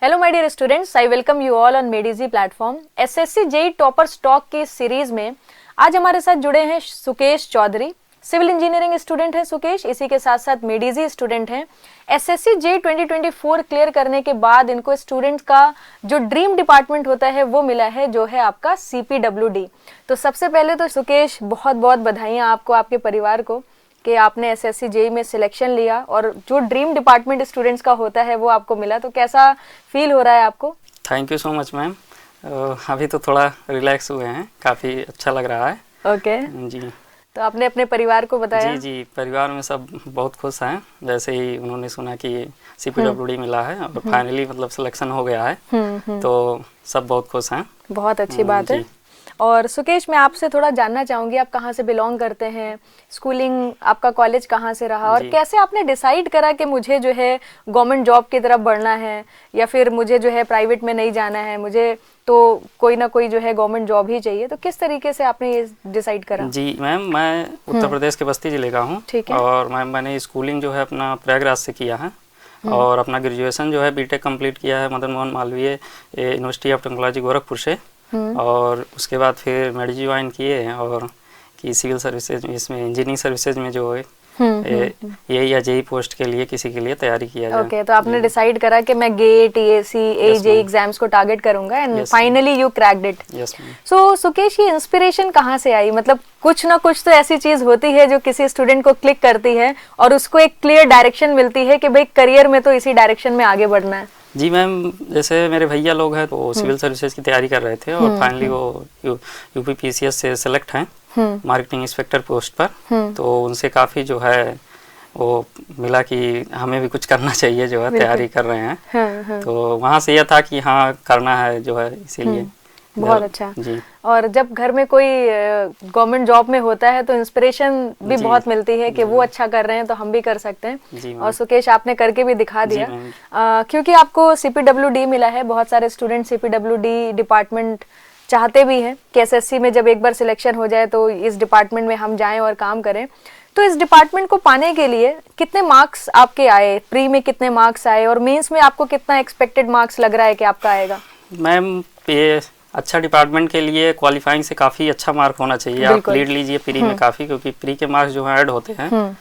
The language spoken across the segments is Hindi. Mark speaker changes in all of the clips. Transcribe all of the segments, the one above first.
Speaker 1: Hello my dear students, I welcome you all on made easy platform. SSC JE topper stock की सीरीज में आज हमारे साथ जुड़े हैं Sukesh Chaudhary. Civil engineering student है सुकेश, इसी के साथ साथ मेडिजी स्टूडेंट हैं। एसएससी जेईई 2024 क्लियर करने के बाद इनको स्टूडेंट्स का जो ड्रीम डिपार्टमेंट होता है वो मिला है, जो है आपका CPWD। तो सबसे पहले तो सुकेश बहुत बहुत बधाइयाँ आपको, आपके परिवार को, कि आपने एसएससी जेईई में सिलेक्शन लिया और जो ड्रीम डिपार्टमेंट स्टूडेंट्स का होता है वो आपको मिला। तो कैसा फील हो रहा है आपको?
Speaker 2: Thank you so much ma'am. अभी तो थोड़ा रिलैक्स हुए हैं, काफ़ी अच्छा लग रहा है।
Speaker 1: ओके
Speaker 2: जी।
Speaker 1: तो आपने अपने परिवार को बताया?
Speaker 2: जी, परिवार में सब बहुत खुश हैं। जैसे ही उन्होंने सुना कि CPWD मिला है और फाइनली मतलब सिलेक्शन हो गया है, तो सब बहुत खुश हैं।
Speaker 1: बहुत अच्छी बात है। और सुकेश, मैं आपसे थोड़ा जानना चाहूँगी, आप कहाँ से बिलोंग करते हैं, स्कूलिंग आपका कॉलेज कहाँ से रहा, और कैसे आपने डिसाइड करा कि मुझे जो है गवर्नमेंट जॉब की तरफ बढ़ना है या फिर मुझे जो है प्राइवेट में नहीं जाना है, मुझे तो कोई ना कोई जो है गवर्नमेंट जॉब ही चाहिए। तो किस तरीके से आपने ये डिसाइड करा?
Speaker 2: जी मैम, मैं उत्तर प्रदेश के बस्ती जिले का हूँ। और मैंने स्कूलिंग जो है अपना प्रयागराज से किया है और अपना ग्रेजुएशन जो है बीटेक कंप्लीट किया है Madan Mohan Malviya university of technology Gorakhpur से। और उसके बाद फिर मेडिजी ज्वाइन किए और कि सिविल सर्विसेज में, इसमें इंजीनियरिंग सर्विसेज में जो है ये या जेईई पोस्ट के लिए किसी के लिए तैयारी किया जाए।
Speaker 1: ओके, तो आपने डिसाइड करा कि मैं गेट, टीएसी, जेईई एग्जाम्स को टारगेट करूंगा and finally you cracked it.
Speaker 2: Yes ma'am.
Speaker 1: So Sukesh, ये इंस्पिरेशन कहाँ से आई? मतलब कुछ ना कुछ तो ऐसी चीज होती है जो किसी स्टूडेंट को क्लिक करती है और उसको एक क्लियर डायरेक्शन मिलती है कि भाई करियर में तो इसी डायरेक्शन में आगे बढ़ना है।
Speaker 2: जी मैम, जैसे मेरे भैया लोग हैं तो वो सिविल सर्विसेज की तैयारी कर रहे थे और फाइनली वो यूपी PCS से सेलेक्ट हैं मार्केटिंग इंस्पेक्टर पोस्ट पर। तो उनसे काफ़ी जो है वो मिला कि हमें भी कुछ करना चाहिए, जो है तैयारी कर रहे हैं। तो वहाँ से यह था कि हाँ करना है जो है, इसीलिए।
Speaker 1: बहुत अच्छा
Speaker 2: जी।
Speaker 1: और जब घर में कोई गवर्नमेंट जॉब में होता है तो इंस्पिरेशन भी बहुत मिलती है कि वो अच्छा कर रहे हैं तो हम भी कर सकते हैं। और सुकेश, आपने करके भी दिखा दिया। क्योंकि आपको CPWD मिला है, बहुत सारे स्टूडेंट CPWD डिपार्टमेंट चाहते भी हैं कि एसएससी में जब एक बार सिलेक्शन हो जाए तो इस डिपार्टमेंट में हम जाएं और काम करें। तो इस डिपार्टमेंट को पाने के लिए कितने मार्क्स आपके आए, प्री में कितने मार्क्स आए और मेंस में आपको कितना एक्सपेक्टेड मार्क्स लग रहा है कि आपका आएगा?
Speaker 2: मैम, ये अच्छा डिपार्टमेंट के लिए क्वालिफाइंग से काफ़ी अच्छा मार्क होना चाहिए। आप लीड लीजिए प्री में काफ़ी, क्योंकि प्री के मार्क्स जो है ऐड होते हैं,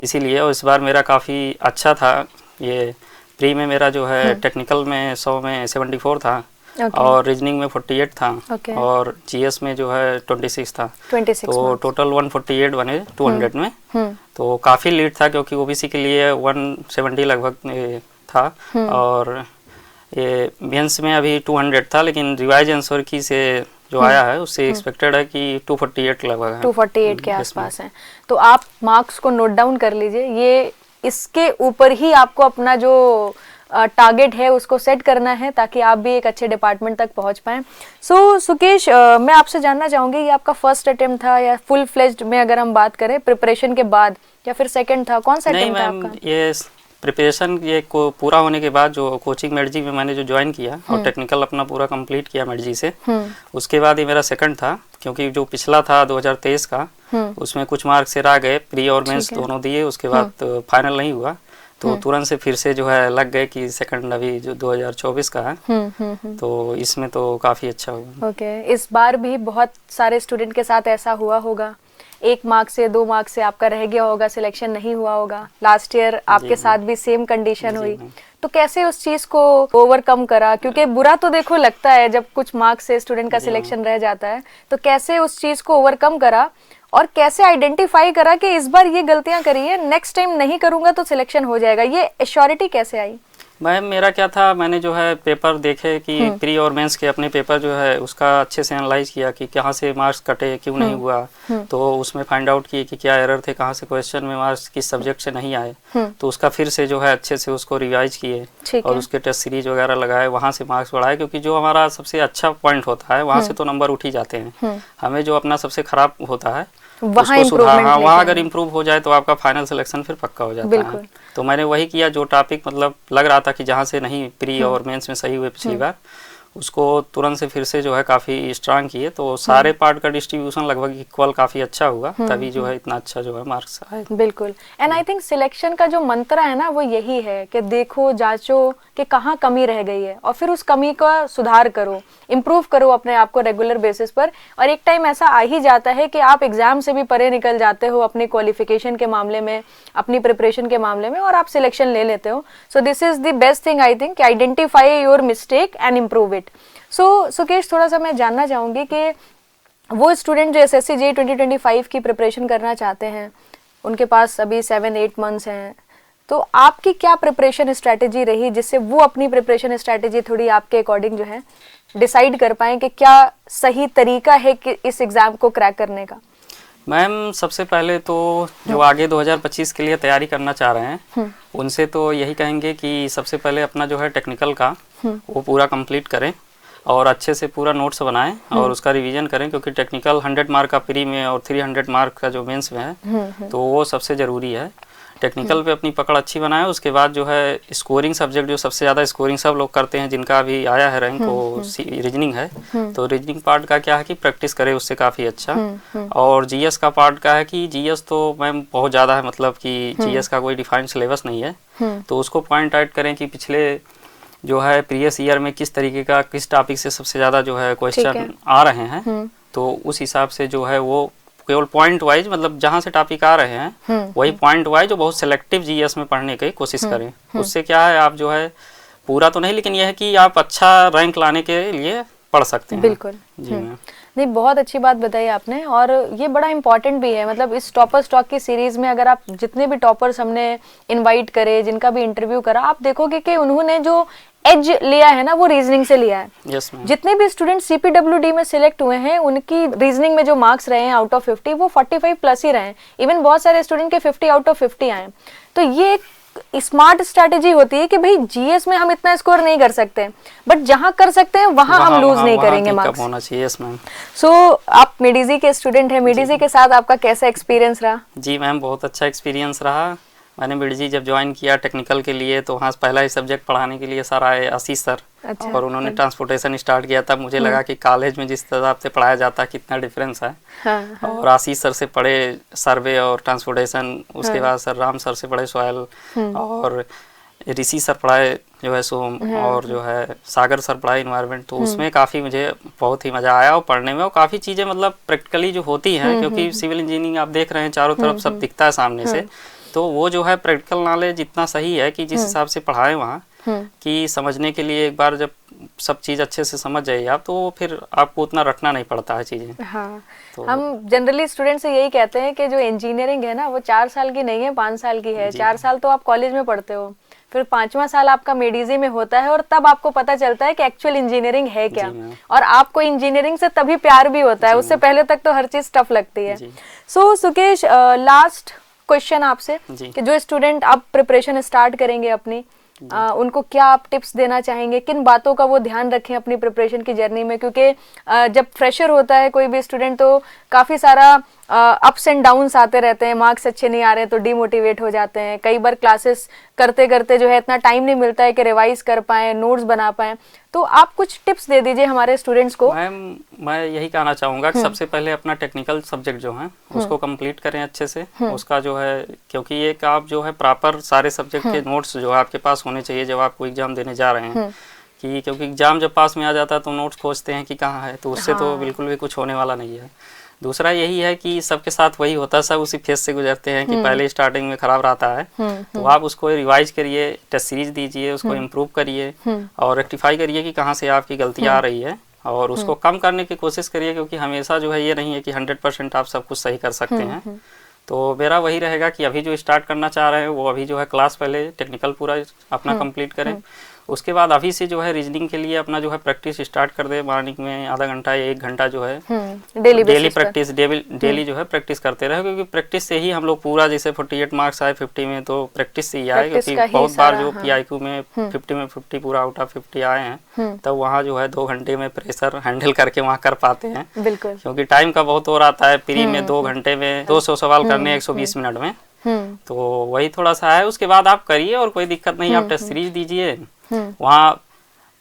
Speaker 2: इसीलिए। और इस बार मेरा काफ़ी अच्छा था। ये प्री में मेरा जो है टेक्निकल में 100 में 74 था और रीजनिंग में 48 था और GS में जो है 26 था। 26 तो टोटल 148 बने 200 में। तो काफ़ी लीड था, क्योंकि OBC के लिए 170 लगभग था। और ये मेंस में अभी 200 था, लेकिन रिवाइज आंसर की से जो आया है उससे एक्सपेक्टेड है कि 248 लगभग है। 248
Speaker 1: के आसपास है। तो आप मार्क्स को नोट डाउन कर लीजिए। ये इसके ऊपर ही आपको अपना जो टारगेट है उसको सेट करना है ताकि आप भी एक अच्छे डिपार्टमेंट तक पहुंच पाएं। सो सुकेश, मैं आपसे जानना चाहूंगी, ये आपका फर्स्ट अटेम्प्ट था या फुल फ्लेज्ड में अगर हम बात करें प्रिपरेशन के बाद, या फिर सेकंड था? कौन सा अटेम्प्ट था आपका?
Speaker 2: ये प्रिपरेशन ये को पूरा होने के बाद जो कोचिंग मेडिजी में मैंने जो ज्वाइन किया और टेक्निकल अपना पूरा कंप्लीट किया मेडिजी से, उसके बाद ये मेरा सेकंड था। क्योंकि जो पिछला था 2023 का, उसमें कुछ मार्क्स से रह गए, प्री और मेंस दोनों दिए, उसके बाद फाइनल नहीं हुआ। तो तुरंत से फिर से जो है लग गए कि सेकंड अभी जो 2024 का है। तो इसमें तो काफ़ी अच्छा हुआ।
Speaker 1: ओके, इस बार भी बहुत सारे स्टूडेंट के साथ ऐसा हुआ होगा, 1 मार्क से 2 मार्क से आपका रह गया होगा, सिलेक्शन नहीं हुआ होगा। लास्ट ईयर आपके साथ भी सेम कंडीशन हुई, तो कैसे उस चीज को ओवरकम करा? क्योंकि बुरा तो देखो लगता है जब कुछ मार्क्स से स्टूडेंट का सिलेक्शन रह जाता है, तो कैसे उस चीज को ओवरकम करा और कैसे आइडेंटिफाई करा कि इस बार ये गलतियां करी है, नेक्स्ट टाइम नहीं करूंगा तो सिलेक्शन हो जाएगा? ये एश्योरिटी कैसे आई?
Speaker 2: मैम, मेरा क्या था, मैंने जो है पेपर देखे कि प्री और मेंस के अपने पेपर जो है उसका अच्छे से एनालाइज किया कि कहाँ से मार्क्स कटे, क्यों नहीं हुआ। तो उसमें फाइंड आउट किए कि क्या एरर थे, कहाँ से क्वेश्चन में मार्क्स किस सब्जेक्ट से नहीं आए। तो उसका फिर से जो है अच्छे से उसको रिवाइज किए और उसके टेस्ट सीरीज वगैरह लगाए, वहाँ से मार्क्स बढ़ाए। क्योंकि जो हमारा सबसे अच्छा पॉइंट होता है वहाँ से तो नंबर उठ ही जाते हैं। हमें जो अपना सबसे खराब होता है वहाँ अगर इम्प्रूव हो जाए तो आपका फाइनल सिलेक्शन फिर पक्का हो जाता है। तो मैंने वही किया जो टॉपिक मतलब लग रहा था कि जहाँ से नहीं प्री और मेंस में सही हुए पिछली बार, उसको तुरंत से फिर से जो है काफ़ी स्ट्रांग किए, तो सारे पार्ट का डिस्ट्रीब्यूशन लगभग इक्वल काफ़ी अच्छा हुआ, तभी जो है इतना अच्छा जो है मार्क्स आए।
Speaker 1: बिल्कुल। एंड आई थिंक सिलेक्शन का जो मंत्र है ना वो यही है कि देखो, जांचो कि कहाँ कमी रह गई है और फिर उस कमी का सुधार करो, इम्प्रूव करो अपने आप को रेगुलर बेसिस पर। और एक टाइम ऐसा आ ही जाता है कि आप एग्जाम से भी परे निकल जाते हो अपने क्वालिफिकेशन के मामले में, अपनी प्रिपरेशन के मामले में, और आप सिलेक्शन ले लेते हो। So this is the best thing I think, identify your mistake and improve it. So Sukesh, थोड़ा सा मैं जानना चाहूँगी कि वो स्टूडेंट जो SSC JEE 2025 की प्रिपरेशन करना चाहते हैं, उनके पास अभी 7-8 मंथ्स हैं, तो आपकी क्या प्रिपरेशन स्ट्रैटेजी रही जिससे वो अपनी प्रिपरेशन स्ट्रैटेजी थोड़ी आपके अकॉर्डिंग जो है डिसाइड कर पाएं कि क्या सही तरीका है कि इस एग्ज़ाम को क्रैक करने का?
Speaker 2: मैम, सबसे पहले तो जो आगे 2025 के लिए तैयारी करना चाह रहे हैं उनसे तो यही कहेंगे कि सबसे पहले अपना जो है टेक्निकल का वो पूरा कंप्लीट करें और अच्छे से पूरा नोट्स बनाएं और उसका रिवीजन करें, क्योंकि टेक्निकल 100 मार्क का प्री में और 300 मार्क का जो मेंस में है, तो वो सबसे ज़रूरी है। टेक्निकल पे अपनी पकड़ अच्छी बनाएं। उसके बाद जो है स्कोरिंग सब्जेक्ट, जो सबसे ज़्यादा स्कोरिंग सब लोग करते हैं, जिनका अभी आया है रैंक, वो रीजनिंग है। तो रीजनिंग पार्ट का क्या है कि प्रैक्टिस करें उससे काफ़ी अच्छा। और जीएस का पार्ट का है कि जीएस तो मैम बहुत ज़्यादा है, मतलब कि जीएस का कोई डिफाइंड सिलेबस नहीं है, तो उसको पॉइंट आउट करें कि पिछले जो है प्रीवियस ईयर में किस तरीके का, किस टॉपिक से सबसे ज़्यादा जो है क्वेश्चन आ रहे हैं, तो उस हिसाब से जो है वो केवल पॉइंट वाइज, मतलब जहाँ से टॉपिक आ रहे हैं वही पॉइंट वाइज, जो बहुत सिलेक्टिव जीएस में पढ़ने की कोशिश करें। उससे क्या है, आप जो है पूरा तो नहीं, लेकिन यह है कि आप अच्छा रैंक लाने के लिए पढ़ सकते हैं।
Speaker 1: बिल्कुल
Speaker 2: जी मैम।
Speaker 1: नहीं, बहुत अच्छी बात बताई आपने, और ये बड़ा इम्पॉर्टेंट भी है। मतलब इस टॉपर स्टॉक की सीरीज में अगर आप जितने भी टॉपर्स हमने इनवाइट करे, जिनका भी इंटरव्यू करा, आप देखोगे कि उन्होंने जो एज लिया है ना वो रीजनिंग से लिया है।
Speaker 2: Yes ma'am.
Speaker 1: जितने भी स्टूडेंट CPWD में सिलेक्ट हुए हैं, उनकी रीजनिंग में जो मार्क्स रहे हैं आउट ऑफ 50, वो 45 प्लस ही रहे हैं। इवन बहुत सारे स्टूडेंट के 50 आउट ऑफ 50 आए। तो ये एक स्मार्ट स्ट्रैटेजी होती है कि भाई जीएस में हम इतना स्कोर नहीं कर सकते, बट जहां कर सकते हैं वहां हम लूज नहीं करेंगे मार्क्स।
Speaker 2: होना चाहिए। Yes ma'am.
Speaker 1: सो आप मेडिजी के स्टूडेंट हैं, मेडिजी के साथ आपका कैसा एक्सपीरियंस रहा?
Speaker 2: जी मैम, बहुत अच्छा एक्सपीरियंस रहा। मैंने मेडिजी जब ज्वाइन किया टेक्निकल के लिए, तो वहाँ पहला ही सब्जेक्ट पढ़ाने के लिए सर आए, आशीष सर।
Speaker 1: अच्छा।
Speaker 2: और उन्होंने ट्रांसपोर्टेशन स्टार्ट किया, तब मुझे लगा कि कॉलेज में जिस हिसाब से पढ़ाया जाता है कितना डिफरेंस है।
Speaker 1: हाँ।
Speaker 2: और आशीष सर से पढ़े सर्वे और ट्रांसपोर्टेशन, उसके बाद सर राम सर से पढ़े सॉयल, और ऋषि सर पढ़ाए जो है सोम, और जो है सागर सर पढ़ाए इन्वायरमेंट। तो उसमें काफ़ी मुझे बहुत ही मज़ा आया और पढ़ने में, और काफ़ी चीज़ें मतलब प्रैक्टिकली जो होती हैं, क्योंकि सिविल इंजीनियरिंग आप देख रहे हैं चारों तरफ सब दिखता है सामने से, तो वो जो है प्रैक्टिकल नॉलेज इतना सही है कि जिस हिसाब से पढ़ाए वहाँ कि समझने के लिए, एक बार जब सब चीज़ अच्छे से समझ जाइए आप, तो फिर आपको उतना रटना नहीं पड़ता है चीज़ें।
Speaker 1: हाँ।
Speaker 2: तो
Speaker 1: हम जनरली स्टूडेंट से यही कहते हैं कि जो इंजीनियरिंग है ना वो 4 साल की नहीं है, 5 साल की है। 4 साल तो आप कॉलेज में पढ़ते हो, फिर 5वां साल आपका मेडिजी में होता है, और तब आपको पता चलता है कि एक्चुअल इंजीनियरिंग है क्या, और आपको इंजीनियरिंग से तभी प्यार भी होता है। उससे पहले तक तो हर चीज टफ लगती है। सो सुकेश, लास्ट क्वेश्चन आपसे कि जो स्टूडेंट अब प्रिपरेशन स्टार्ट करेंगे अपनी, उनको क्या आप टिप्स देना चाहेंगे, किन बातों का वो ध्यान रखें अपनी प्रिपरेशन की जर्नी में? क्योंकि जब फ्रेशर होता है कोई भी स्टूडेंट, तो काफ़ी सारा अप्स एंड डाउन्स आते रहते हैं, मार्क्स अच्छे नहीं आ रहे हैं तो डीमोटिवेट हो जाते हैं। कई बार क्लासेस करते करते जो है इतना टाइम नहीं मिलता है कि रिवाइज कर पाएँ, नोट्स बना पाएँ। तो आप कुछ टिप्स दे दीजिए हमारे स्टूडेंट्स को।
Speaker 2: मैं यही कहना चाहूँगा कि सबसे पहले अपना टेक्निकल सब्जेक्ट जो है उसको कंप्लीट करें अच्छे से। उसका जो है, क्योंकि एक आप जो है प्रॉपर सारे सब्जेक्ट के नोट्स जो है आपके पास होने चाहिए जब आप कोई एग्जाम देने जा रहे हैं, कि क्योंकि एग्जाम जब पास में आ जाता है तो नोट्स खोजते हैं कि कहाँ है, तो उससे तो बिल्कुल भी कुछ होने वाला नहीं है। दूसरा यही है कि सबके साथ वही होता है, सब उसी फेज से गुजरते हैं कि पहले स्टार्टिंग में खराब रहता है, तो आप उसको रिवाइज करिए, टेस्ट सीरीज दीजिए, उसको इम्प्रूव करिए और रेक्टिफाई करिए कि कहाँ से आपकी गलतियाँ आ रही है, और उसको कम करने की कोशिश करिए, क्योंकि हमेशा जो है ये नहीं है कि 100% आप सब कुछ सही कर सकते हैं। तो मेरा वही रहेगा कि अभी जो स्टार्ट करना चाह रहे हैं वो अभी जो है क्लास पहले टेक्निकल पूरा अपना कंप्लीट करें, उसके बाद अभी से जो है रीजनिंग के लिए अपना जो है प्रैक्टिस स्टार्ट कर दे। मॉर्निंग में आधा घंटा या 1 घंटा जो है डेली प्रैक्टिस, डेली जो है प्रैक्टिस करते रहे, क्योंकि प्रैक्टिस से ही हम लोग पूरा, जैसे 48 मार्क्स आए 50 में, तो प्रैक्टिस से ही आए, क्योंकि बहुत बार जो PIQ में 50 में 50 पूरा आउट ऑफ 50 आए हैं, तब वहाँ जो है 2 घंटे में प्रेशर हैंडल करके वहाँ कर पाते हैं, क्योंकि टाइम का बहुत और आता है। प्री में 2 घंटे में 200 सवाल करने 120 मिनट में, तो वही थोड़ा सा है। उसके बाद आप करिए और कोई दिक्कत नहीं, आप टेस्ट सीरीज दीजिए, वहाँ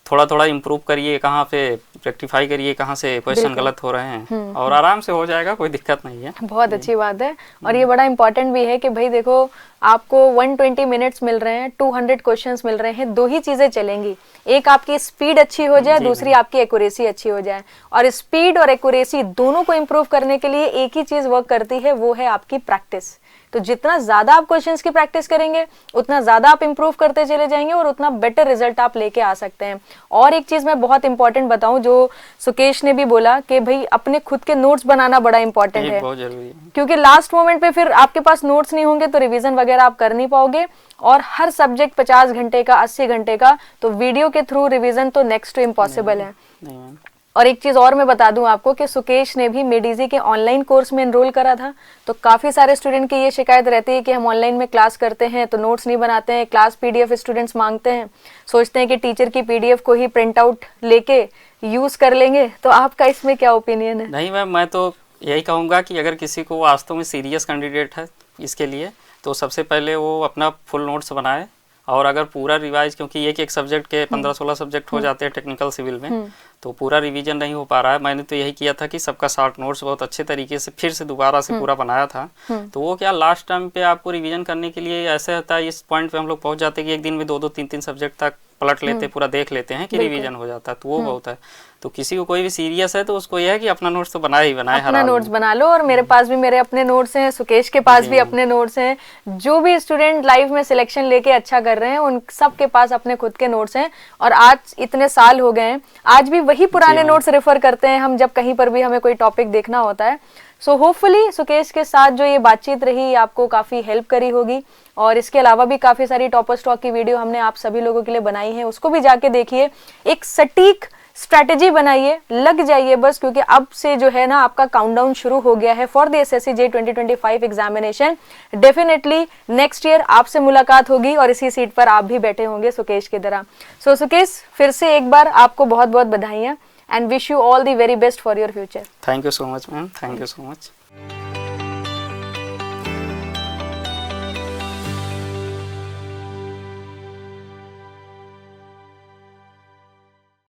Speaker 2: थोड़ा थोड़ा इम्प्रूव करिए, कहाँ पे रेक्टिफाई करिए, कहाँ से क्वेश्चन गलत हो रहे हैं, और आराम से हो जाएगा, कोई दिक्कत नहीं है।
Speaker 1: बहुत अच्छी बात है। और ये बड़ा इंपॉर्टेंट भी है कि भाई देखो, आपको 120 मिनट्स मिल रहे हैं, 200 क्वेश्चंस मिल रहे हैं, दो ही चीजें चलेंगी, एक आपकी स्पीड अच्छी हो जाए, दूसरी आपकी एक्यूरेसी अच्छी हो जाए। और स्पीड और एक्यूरेसी दोनों को इम्प्रूव करने के लिए एक ही चीज वर्क करती है, वो है आपकी प्रैक्टिस। तो जितना ज्यादा आप क्वेश्चंस की प्रैक्टिस करेंगे, उतना ज्यादा आप इंप्रूव करते चले जाएंगे और उतना बेटर रिजल्ट आप लेके आ सकते हैं। और एक चीज मैं बहुत इंपॉर्टेंट बताऊं, जो सुकेश ने भी बोला कि भाई अपने खुद के नोट्स बनाना बड़ा इंपॉर्टेंट है,
Speaker 2: बहुत जरूरी है,
Speaker 1: क्योंकि लास्ट मोमेंट पे फिर आपके पास नोट्स नहीं होंगे तो रिवीजन वगैरह आप कर नहीं पाओगे। और हर सब्जेक्ट 50 घंटे का, 80 घंटे का, तो वीडियो के थ्रू रिवीजन तो नेक्स्ट टू इम्पॉसिबल है।
Speaker 2: नहीं।
Speaker 1: और एक चीज और मैं बता दूं आपको कि सुकेश ने भी मेडिजी के ऑनलाइन कोर्स में एनरोल करा था। तो काफी सारे स्टूडेंट की ये शिकायत रहती है कि हम ऑनलाइन में क्लास करते हैं तो नोट्स नहीं बनाते हैं, क्लास पीडीएफ स्टूडेंट्स मांगते हैं, सोचते हैं कि टीचर की पीडीएफ को ही प्रिंट आउट लेके यूज कर लेंगे। तो आपका इसमें क्या ओपिनियन है?
Speaker 2: नहीं मैम, मैं तो यही कहूँगा कि अगर किसी को वास्तव में सीरियस कैंडिडेट है इसके लिए, तो सबसे पहले वो अपना फुल नोट्स बनाए, और अगर पूरा रिवाइज, क्योंकि एक सब्जेक्ट के 15-16 सब्जेक्ट हो जाते हैं टेक्निकल सिविल में, तो पूरा रिवीजन नहीं हो पा रहा है। मैंने तो यही किया था कि सबका शॉर्ट नोट्स बहुत अच्छे तरीके से फिर से दोबारा से पूरा बनाया था। तो वो क्या लास्ट टाइम पे आपको रिवीजन करने के लिए ऐसे होता है, इस पॉइंट पे हम लोग पहुंच जाते हैं कि एक दिन में 2-2, 3-3 सब्जेक्ट तक पलट लेते, पूरा देख लेते हैं कि रिवीजन हो जाता है, तो वो बहुत है। तो किसी को कोई भी सीरियस है तो उसको यह है कि अपना नोट्स तो बनाए ही बनाए,
Speaker 1: अपना नोट्स बना लो। और मेरे पास भी मेरे अपने नोट्स हैं, सुकेश के पास भी अपने नोट्स हैं। जो भी स्टूडेंट लाइफ में सिलेक्शन लेके अच्छा कर रहे हैं, उन सब के पास अपने खुद के नोट्स हैं। और आज इतने साल हो गए हैं, आज भी वही पुराने नोट्स रेफर करते हैं हम, जब कहीं पर भी हमें कोई टॉपिक देखना होता है। सो होपफुली सुकेश के साथ जो ये बातचीत रही आपको काफी हेल्प करी होगी। और इसके अलावा भी काफी सारी टॉपर स्टॉक की वीडियो हमने आप सभी लोगों के लिए बनाई है, उसको भी जाके देखिए। एक सटीक स्ट्रैटेजी बनाइए, लग जाइए बस, क्योंकि अब से जो है ना आपका काउंटडाउन शुरू हो गया है for the assessee J 2025 examination. Definitely next year आपसे मुलाकात होगी और इसी सीट पर आप भी बैठे होंगे सुकेश की तरह। सो सुकेश, फिर से एक बार आपको बहुत बहुत बधाइयाँ, and wish you all the very best for your future.
Speaker 2: Thank you so much, ma'am. Thank you so much.